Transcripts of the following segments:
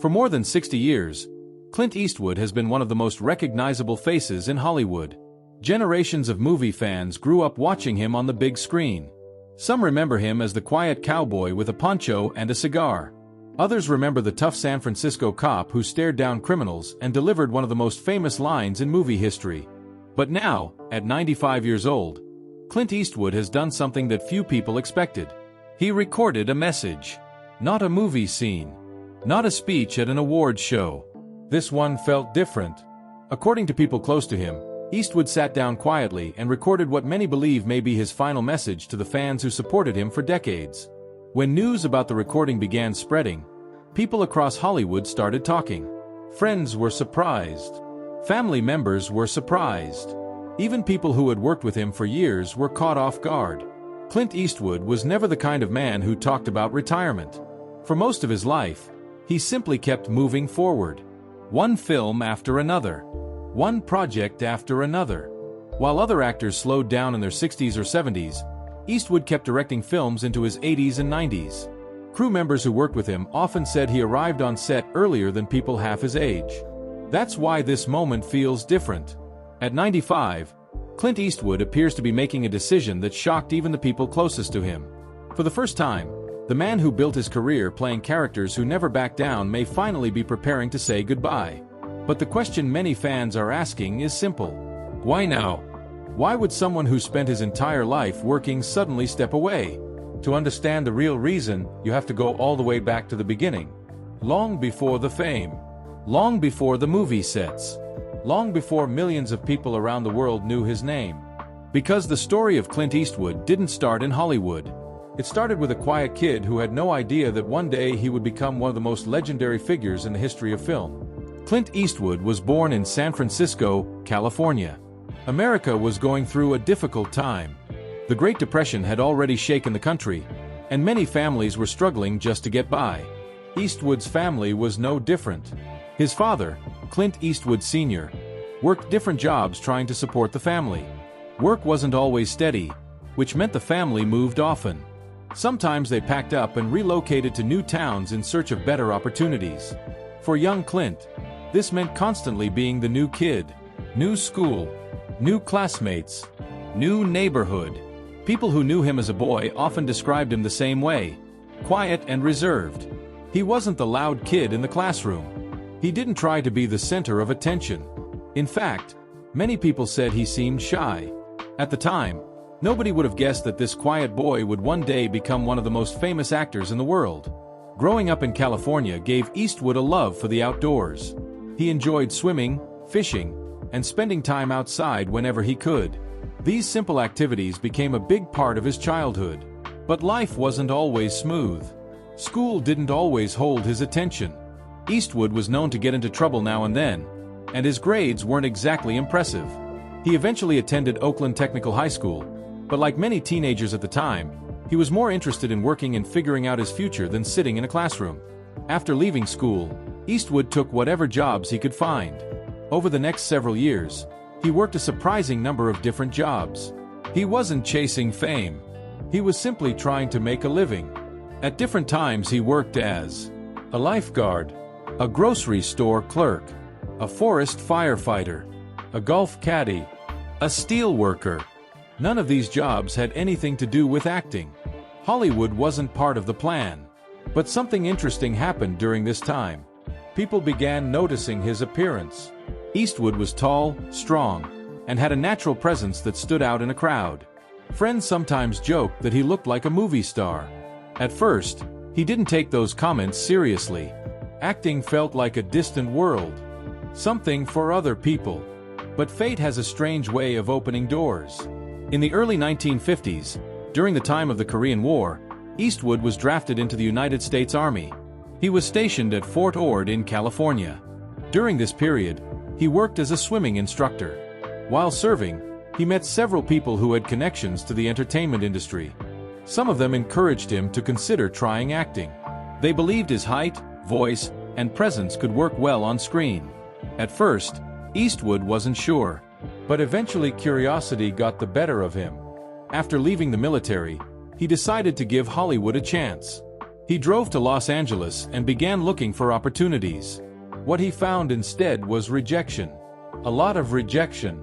For more than 60 years, Clint Eastwood has been one of the most recognizable faces in Hollywood. Generations of movie fans grew up watching him on the big screen. Some remember him as the quiet cowboy with a poncho and a cigar. Others remember the tough San Francisco cop who stared down criminals and delivered one of the most famous lines in movie history. But now, at 95 years old, Clint Eastwood has done something that few people expected. He recorded a message. Not a movie scene. Not a speech at an awards show. This one felt different. According to people close to him, Eastwood sat down quietly and recorded what many believe may be his final message to the fans who supported him for decades. When news about the recording began spreading, people across Hollywood started talking. Friends were surprised. Family members were surprised. Even people who had worked with him for years were caught off guard. Clint Eastwood was never the kind of man who talked about retirement. For most of his life, he simply kept moving forward. One film after another. One project after another. While other actors slowed down in their 60s or 70s, Eastwood kept directing films into his 80s and 90s. Crew members who worked with him often said he arrived on set earlier than people half his age. That's why this moment feels different. At 95, Clint Eastwood appears to be making a decision that shocked even the people closest to him. For the first time, the man who built his career playing characters who never back down may finally be preparing to say goodbye. But the question many fans are asking is simple. Why now? Why would someone who spent his entire life working suddenly step away? To understand the real reason, you have to go all the way back to the beginning. Long before the fame. Long before the movie sets. Long before millions of people around the world knew his name. Because the story of Clint Eastwood didn't start in Hollywood. It started with a quiet kid who had no idea that one day he would become one of the most legendary figures in the history of film. Clint Eastwood was born in San Francisco, California. America was going through a difficult time. The Great Depression had already shaken the country, and many families were struggling just to get by. Eastwood's family was no different. His father, Clint Eastwood Sr., worked different jobs trying to support the family. Work wasn't always steady, which meant the family moved often. Sometimes they packed up and relocated to new towns in search of better opportunities. For young Clint, this meant constantly being the new kid, new school, new classmates, new neighborhood. People who knew him as a boy often described him the same way, quiet and reserved. He wasn't the loud kid in the classroom. He didn't try to be the center of attention. In fact, many people said he seemed shy. At the time, nobody would have guessed that this quiet boy would one day become one of the most famous actors in the world. Growing up in California gave Eastwood a love for the outdoors. He enjoyed swimming, fishing, and spending time outside whenever he could. These simple activities became a big part of his childhood. But life wasn't always smooth. School didn't always hold his attention. Eastwood was known to get into trouble now and then, and his grades weren't exactly impressive. He eventually attended Oakland Technical High School, but like many teenagers at the time, he was more interested in working and figuring out his future than sitting in a classroom. After leaving school, Eastwood took whatever jobs he could find. Over the next several years, he worked a surprising number of different jobs. He wasn't chasing fame. He was simply trying to make a living. At different times he worked as a lifeguard, a grocery store clerk, a forest firefighter, a golf caddy, a steel worker. None of these jobs had anything to do with acting. Hollywood wasn't part of the plan. But something interesting happened during this time. People began noticing his appearance. Eastwood was tall, strong, and had a natural presence that stood out in a crowd. Friends sometimes joked that he looked like a movie star. At first, he didn't take those comments seriously. Acting felt like a distant world. Something for other people. But fate has a strange way of opening doors. In the early 1950s, during the time of the Korean War, Eastwood was drafted into the United States Army. He was stationed at Fort Ord in California. During this period, he worked as a swimming instructor. While serving, he met several people who had connections to the entertainment industry. Some of them encouraged him to consider trying acting. They believed his height, voice, and presence could work well on screen. At first, Eastwood wasn't sure, but eventually curiosity got the better of him. After leaving the military, he decided to give Hollywood a chance. He drove to Los Angeles and began looking for opportunities. What he found instead was rejection. A lot of rejection.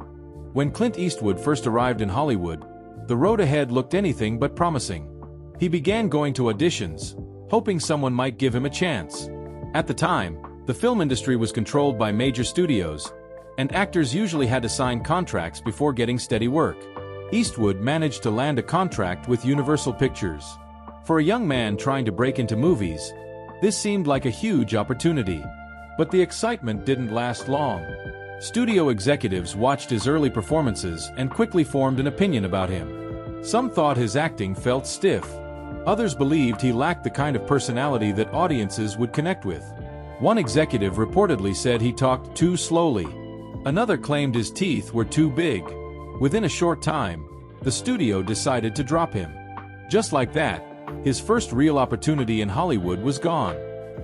When Clint Eastwood first arrived in Hollywood, the road ahead looked anything but promising. He began going to auditions, hoping someone might give him a chance. At the time, the film industry was controlled by major studios, and actors usually had to sign contracts before getting steady work. Eastwood managed to land a contract with Universal Pictures. For a young man trying to break into movies, this seemed like a huge opportunity. But the excitement didn't last long. Studio executives watched his early performances and quickly formed an opinion about him. Some thought his acting felt stiff. Others believed he lacked the kind of personality that audiences would connect with. One executive reportedly said he talked too slowly. Another claimed his teeth were too big. Within a short time, the studio decided to drop him. Just like that, his first real opportunity in Hollywood was gone.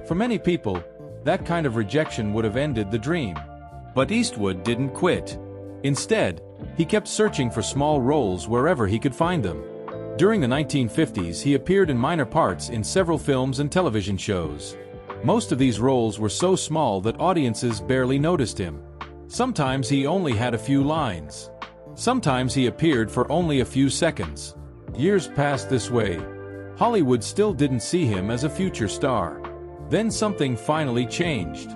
For many people, that kind of rejection would have ended the dream. But Eastwood didn't quit. Instead, he kept searching for small roles wherever he could find them. During the 1950s, he appeared in minor parts in several films and television shows. Most of these roles were so small that audiences barely noticed him. Sometimes he only had a few lines. Sometimes he appeared for only a few seconds. Years passed this way. Hollywood still didn't see him as a future star. Then something finally changed.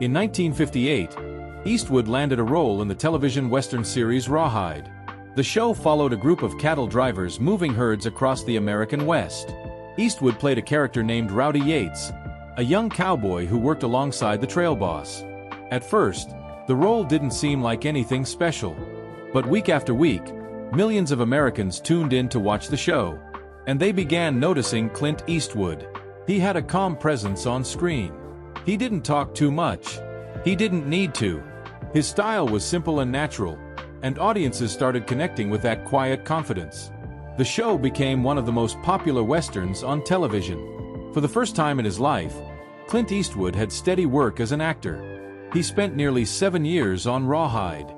In 1958, Eastwood landed a role in the television western series Rawhide. The show followed a group of cattle drivers moving herds across the American West. Eastwood played a character named Rowdy Yates, a young cowboy who worked alongside the trail boss. At first, the role didn't seem like anything special. But week after week, millions of Americans tuned in to watch the show. And they began noticing Clint Eastwood. He had a calm presence on screen. He didn't talk too much. He didn't need to. His style was simple and natural, and audiences started connecting with that quiet confidence. The show became one of the most popular westerns on television. For the first time in his life, Clint Eastwood had steady work as an actor. He spent nearly 7 years on Rawhide.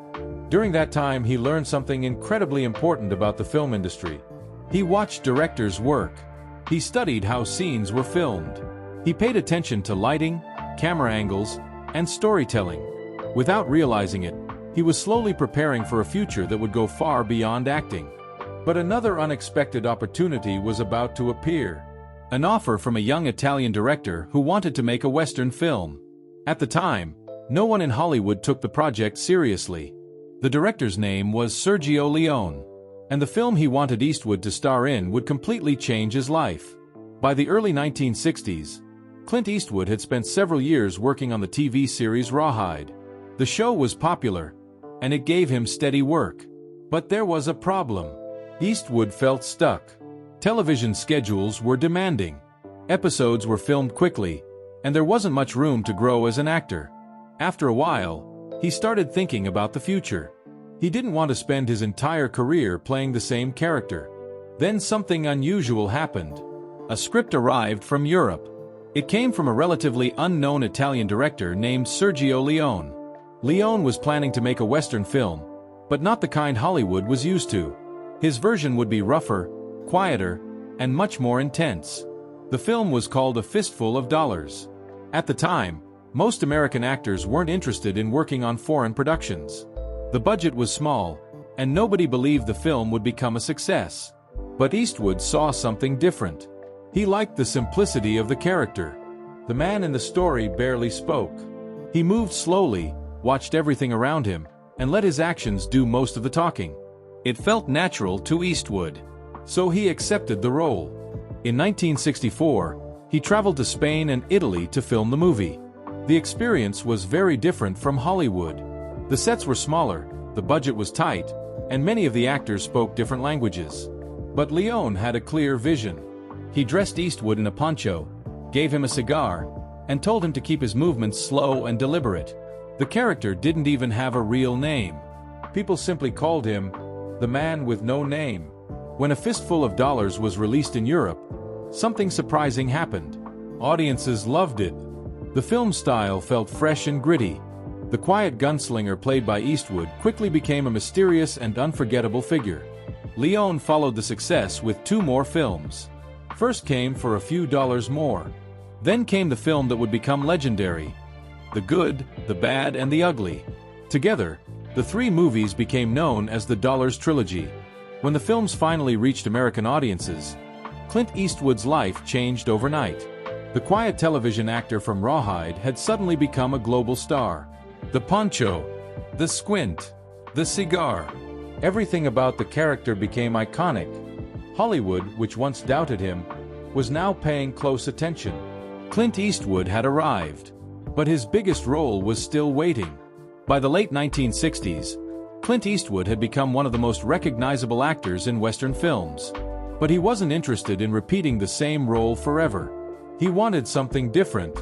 During that time, he learned something incredibly important about the film industry. He watched directors work. He studied how scenes were filmed. He paid attention to lighting, camera angles, and storytelling. Without realizing it, he was slowly preparing for a future that would go far beyond acting. But another unexpected opportunity was about to appear. An offer from a young Italian director who wanted to make a Western film. At the time, no one in Hollywood took the project seriously. The director's name was Sergio Leone, and the film he wanted Eastwood to star in would completely change his life. By the early 1960s, Clint Eastwood had spent several years working on the TV series Rawhide. The show was popular, and it gave him steady work. But there was a problem. Eastwood felt stuck. Television schedules were demanding. Episodes were filmed quickly, and there wasn't much room to grow as an actor. After a while, he started thinking about the future. He didn't want to spend his entire career playing the same character. Then something unusual happened. A script arrived from Europe. It came from a relatively unknown Italian director named Sergio Leone. Leone was planning to make a Western film, but not the kind Hollywood was used to. His version would be rougher, quieter, and much more intense. The film was called A Fistful of Dollars. At the time, most American actors weren't interested in working on foreign productions. The budget was small, and nobody believed the film would become a success. But Eastwood saw something different. He liked the simplicity of the character. The man in the story barely spoke. He moved slowly, watched everything around him, and let his actions do most of the talking. It felt natural to Eastwood. So he accepted the role. In 1964, he traveled to Spain and Italy to film the movie. The experience was very different from Hollywood. The sets were smaller, the budget was tight, and many of the actors spoke different languages. But Leone had a clear vision. He dressed Eastwood in a poncho, gave him a cigar, and told him to keep his movements slow and deliberate. The character didn't even have a real name. People simply called him the man with no name. When A Fistful of Dollars was released in Europe, something surprising happened. Audiences loved it. The film style felt fresh and gritty. The quiet gunslinger played by Eastwood quickly became a mysterious and unforgettable figure. Leone followed the success with 2 more films. First came for a few dollars more. Then came the film that would become legendary. The Good, the Bad, and the Ugly. Together, the three movies became known as the Dollars Trilogy. When the films finally reached American audiences, Clint Eastwood's life changed overnight. The quiet television actor from Rawhide had suddenly become a global star. The poncho, the squint, the cigar. Everything about the character became iconic. Hollywood, which once doubted him, was now paying close attention. Clint Eastwood had arrived, but his biggest role was still waiting. By the late 1960s, Clint Eastwood had become one of the most recognizable actors in Western films. But he wasn't interested in repeating the same role forever. He wanted something different,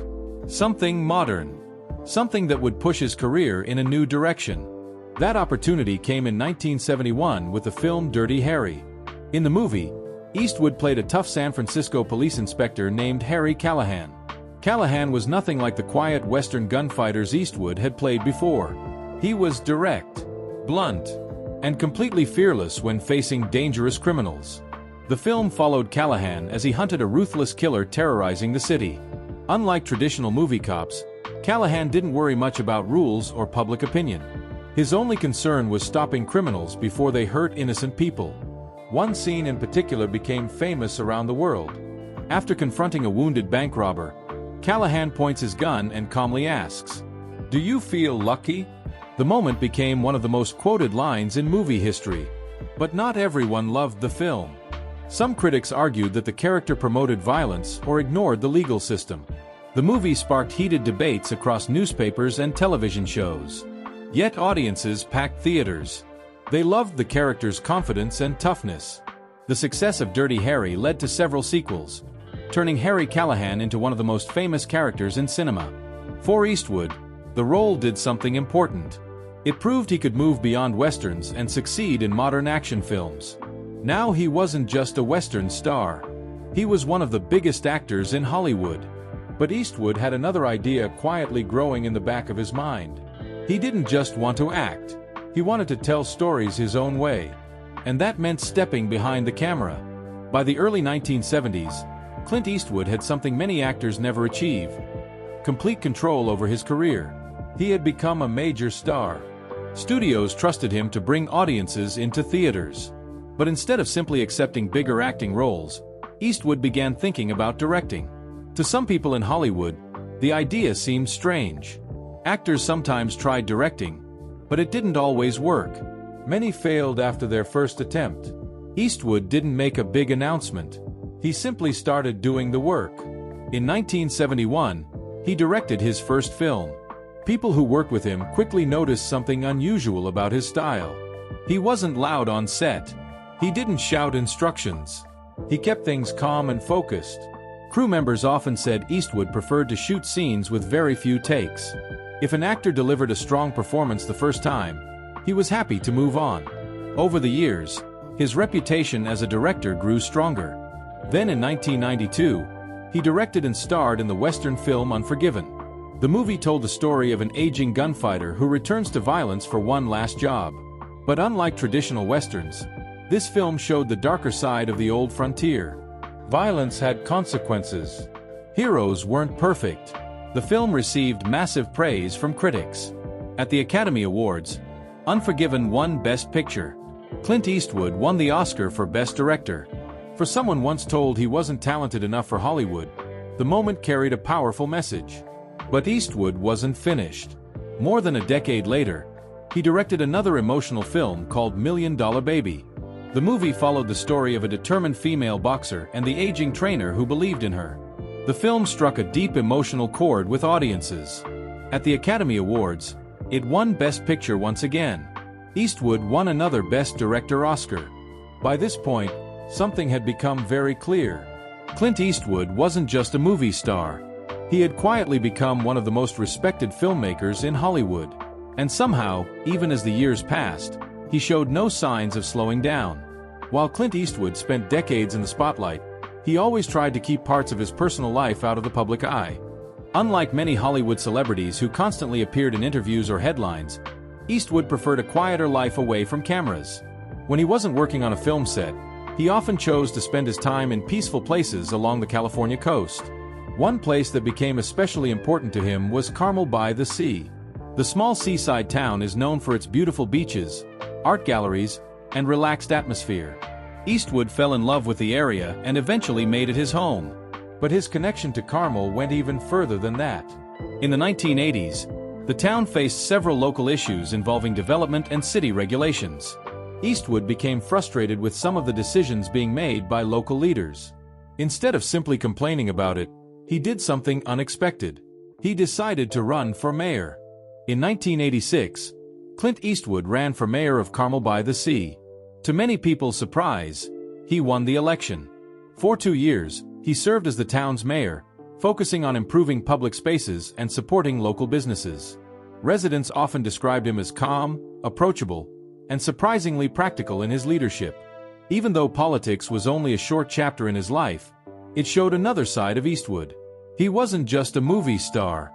something modern, something that would push his career in a new direction. That opportunity came in 1971 with the film Dirty Harry. In the movie, Eastwood played a tough San Francisco police inspector named Harry Callahan. Callahan was nothing like the quiet Western gunfighters Eastwood had played before. He was direct, blunt, and completely fearless when facing dangerous criminals. The film followed Callahan as he hunted a ruthless killer terrorizing the city. Unlike traditional movie cops, Callahan didn't worry much about rules or public opinion. His only concern was stopping criminals before they hurt innocent people. One scene in particular became famous around the world. After confronting a wounded bank robber, Callahan points his gun and calmly asks, "Do you feel lucky?" The moment became one of the most quoted lines in movie history. But not everyone loved the film. Some critics argued that the character promoted violence or ignored the legal system. The movie sparked heated debates across newspapers and television shows. Yet audiences packed theaters. They loved the character's confidence and toughness. The success of Dirty Harry led to several sequels, turning Harry Callahan into one of the most famous characters in cinema. For Eastwood, the role did something important. It proved he could move beyond westerns and succeed in modern action films. Now he wasn't just a western star. He was one of the biggest actors in Hollywood. But Eastwood had another idea quietly growing in the back of his mind. He didn't just want to act. He wanted to tell stories his own way. And that meant stepping behind the camera. By the early 1970s, Clint Eastwood had something many actors never achieve: complete control over his career. He had become a major star. Studios trusted him to bring audiences into theaters. But instead of simply accepting bigger acting roles, Eastwood began thinking about directing. To some people in Hollywood, the idea seemed strange. Actors sometimes tried directing, but it didn't always work. Many failed after their first attempt. Eastwood didn't make a big announcement. He simply started doing the work. In 1971, he directed his first film. People who worked with him quickly noticed something unusual about his style. He wasn't loud on set. He didn't shout instructions. He kept things calm and focused. Crew members often said Eastwood preferred to shoot scenes with very few takes. If an actor delivered a strong performance the first time, he was happy to move on. Over the years, his reputation as a director grew stronger. Then in 1992, he directed and starred in the Western film Unforgiven. The movie told the story of an aging gunfighter who returns to violence for one last job. But unlike traditional Westerns, this film showed the darker side of the old frontier. Violence had consequences. Heroes weren't perfect. The film received massive praise from critics. At the Academy Awards, Unforgiven won Best Picture. Clint Eastwood won the Oscar for Best Director. For someone once told he wasn't talented enough for Hollywood, the moment carried a powerful message. But Eastwood wasn't finished. More than a decade later, he directed another emotional film called $1 Million Baby. The movie followed the story of a determined female boxer and the aging trainer who believed in her. The film struck a deep emotional chord with audiences. At the Academy Awards, it won Best Picture once again. Eastwood won another Best Director Oscar. By this point, something had become very clear. Clint Eastwood wasn't just a movie star. He had quietly become one of the most respected filmmakers in Hollywood. And somehow, even as the years passed, he showed no signs of slowing down. While Clint Eastwood spent decades in the spotlight, he always tried to keep parts of his personal life out of the public eye. Unlike many Hollywood celebrities who constantly appeared in interviews or headlines, Eastwood preferred a quieter life away from cameras. When he wasn't working on a film set, He often chose to spend his time in peaceful places along the California coast. One place that became especially important to him was Carmel by the Sea. The small seaside town is known for its beautiful beaches, art galleries, and relaxed atmosphere. Eastwood fell in love with the area and eventually made it his home. But his connection to Carmel went even further than that. In the 1980s, the town faced several local issues involving development and city regulations. Eastwood became frustrated with some of the decisions being made by local leaders. Instead of simply complaining about it, he did something unexpected. He decided to run for mayor. In 1986, Clint Eastwood ran for mayor of Carmel by the Sea. To many people's surprise, he won the election. For 2 years, he served as the town's mayor, focusing on improving public spaces and supporting local businesses. Residents often described him as calm, approachable, and surprisingly practical in his leadership. Even though politics was only a short chapter in his life, it showed another side of Eastwood. He wasn't just a movie star.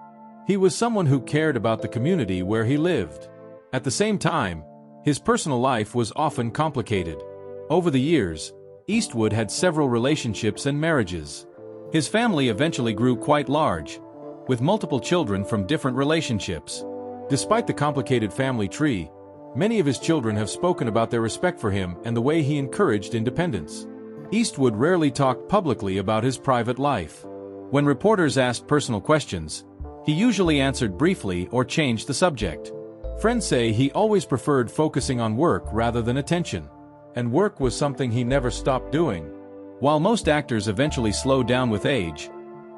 He was someone who cared about the community where he lived. At the same time, his personal life was often complicated. Over the years, Eastwood had several relationships and marriages. His family eventually grew quite large, with multiple children from different relationships. Despite the complicated family tree, many of his children have spoken about their respect for him and the way he encouraged independence. Eastwood rarely talked publicly about his private life. When reporters asked personal questions, he usually answered briefly or changed the subject. Friends say he always preferred focusing on work rather than attention, and work was something he never stopped doing. While most actors eventually slowed down with age,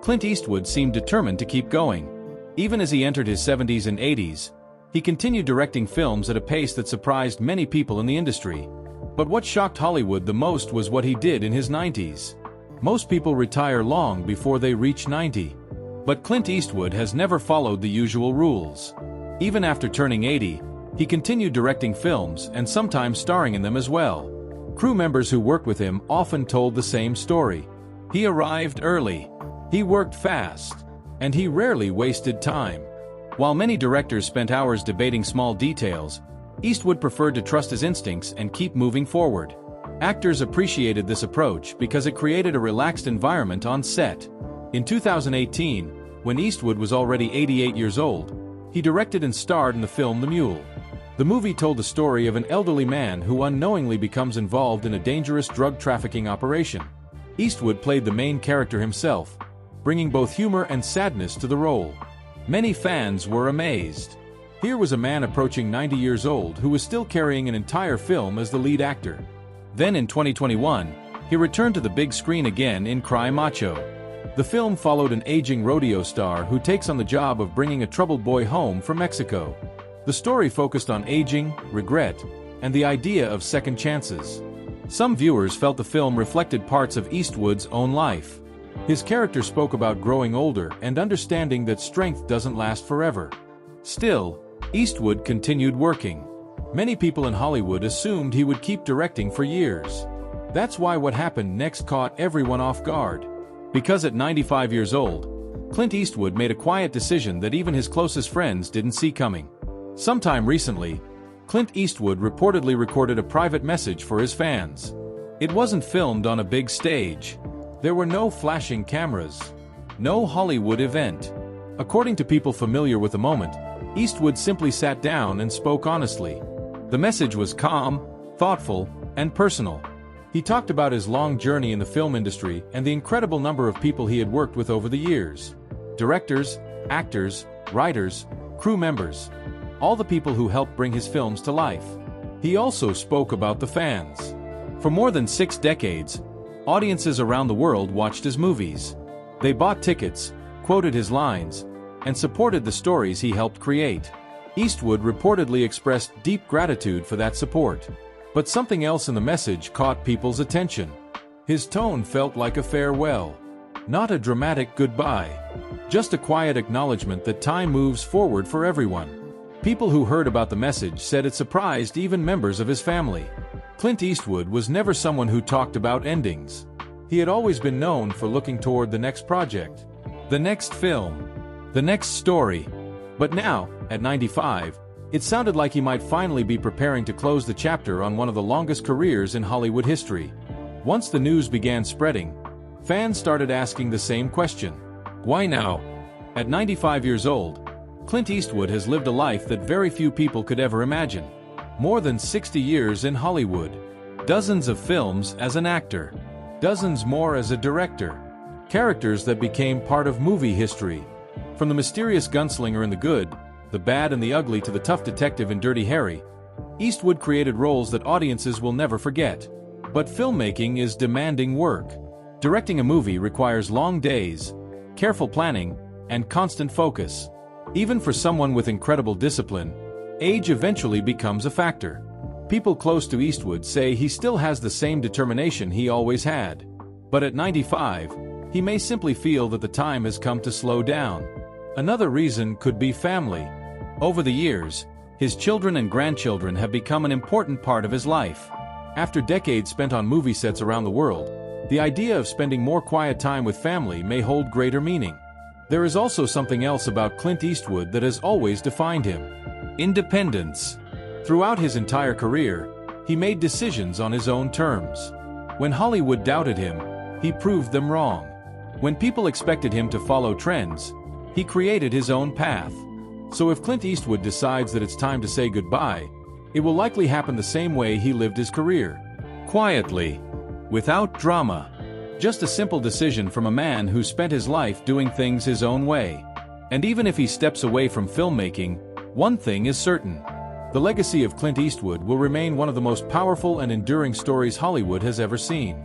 Clint Eastwood seemed determined to keep going. Even as he entered his 70s and 80s, he continued directing films at a pace that surprised many people in the industry. But what shocked Hollywood the most was what he did in his 90s. Most people retire long before they reach 90. But Clint Eastwood has never followed the usual rules. Even after turning 80, he continued directing films and sometimes starring in them as well. Crew members who worked with him often told the same story. He arrived early, he worked fast, and he rarely wasted time. While many directors spent hours debating small details, Eastwood preferred to trust his instincts and keep moving forward. Actors appreciated this approach because it created a relaxed environment on set. In 2018, when Eastwood was already 88 years old, he directed and starred in the film The Mule. The movie told the story of an elderly man who unknowingly becomes involved in a dangerous drug trafficking operation. Eastwood played the main character himself, bringing both humor and sadness to the role. Many fans were amazed. Here was a man approaching 90 years old who was still carrying an entire film as the lead actor. Then in 2021, he returned to the big screen again in Cry Macho. The film followed an aging rodeo star who takes on the job of bringing a troubled boy home from Mexico. The story focused on aging, regret, and the idea of second chances. Some viewers felt the film reflected parts of Eastwood's own life. His character spoke about growing older and understanding that strength doesn't last forever. Still, Eastwood continued working. Many people in Hollywood assumed he would keep directing for years. That's why what happened next caught everyone off guard. Because at 95 years old, Clint Eastwood made a quiet decision that even his closest friends didn't see coming. Sometime recently, Clint Eastwood reportedly recorded a private message for his fans. It wasn't filmed on a big stage. There were no flashing cameras. No Hollywood event. According to people familiar with the moment, Eastwood simply sat down and spoke honestly. The message was calm, thoughtful, and personal. He talked about his long journey in the film industry and the incredible number of people he had worked with over the years. Directors, actors, writers, crew members. All the people who helped bring his films to life. He also spoke about the fans. For more than 6 decades, audiences around the world watched his movies. They bought tickets, quoted his lines, and supported the stories he helped create. Eastwood reportedly expressed deep gratitude for that support. But something else in the message caught people's attention. His tone felt like a farewell. Not a dramatic goodbye. Just a quiet acknowledgement that time moves forward for everyone. People who heard about the message said it surprised even members of his family. Clint Eastwood was never someone who talked about endings. He had always been known for looking toward the next project, the next film, the next story. But now, at 95, it sounded like he might finally be preparing to close the chapter on one of the longest careers in Hollywood history. Once the news began spreading, fans started asking the same question. Why now? At 95 years old, Clint Eastwood has lived a life that very few people could ever imagine. More than 60 years in Hollywood. Dozens of films as an actor. Dozens more as a director. Characters that became part of movie history. From the mysterious gunslinger in The Good, the Bad and the Ugly to the tough detective in Dirty Harry, Eastwood created roles that audiences will never forget. But filmmaking is demanding work. Directing a movie requires long days, careful planning, and constant focus. Even for someone with incredible discipline, age eventually becomes a factor. People close to Eastwood say he still has the same determination he always had. But at 95, he may simply feel that the time has come to slow down. Another reason could be family. Over the years, his children and grandchildren have become an important part of his life. After decades spent on movie sets around the world, the idea of spending more quiet time with family may hold greater meaning. There is also something else about Clint Eastwood that has always defined him. Independence. Throughout his entire career, he made decisions on his own terms. When Hollywood doubted him, he proved them wrong. When people expected him to follow trends, he created his own path. So if Clint Eastwood decides that it's time to say goodbye, it will likely happen the same way he lived his career. Quietly. Without drama. Just a simple decision from a man who spent his life doing things his own way. And even if he steps away from filmmaking, one thing is certain. The legacy of Clint Eastwood will remain one of the most powerful and enduring stories Hollywood has ever seen.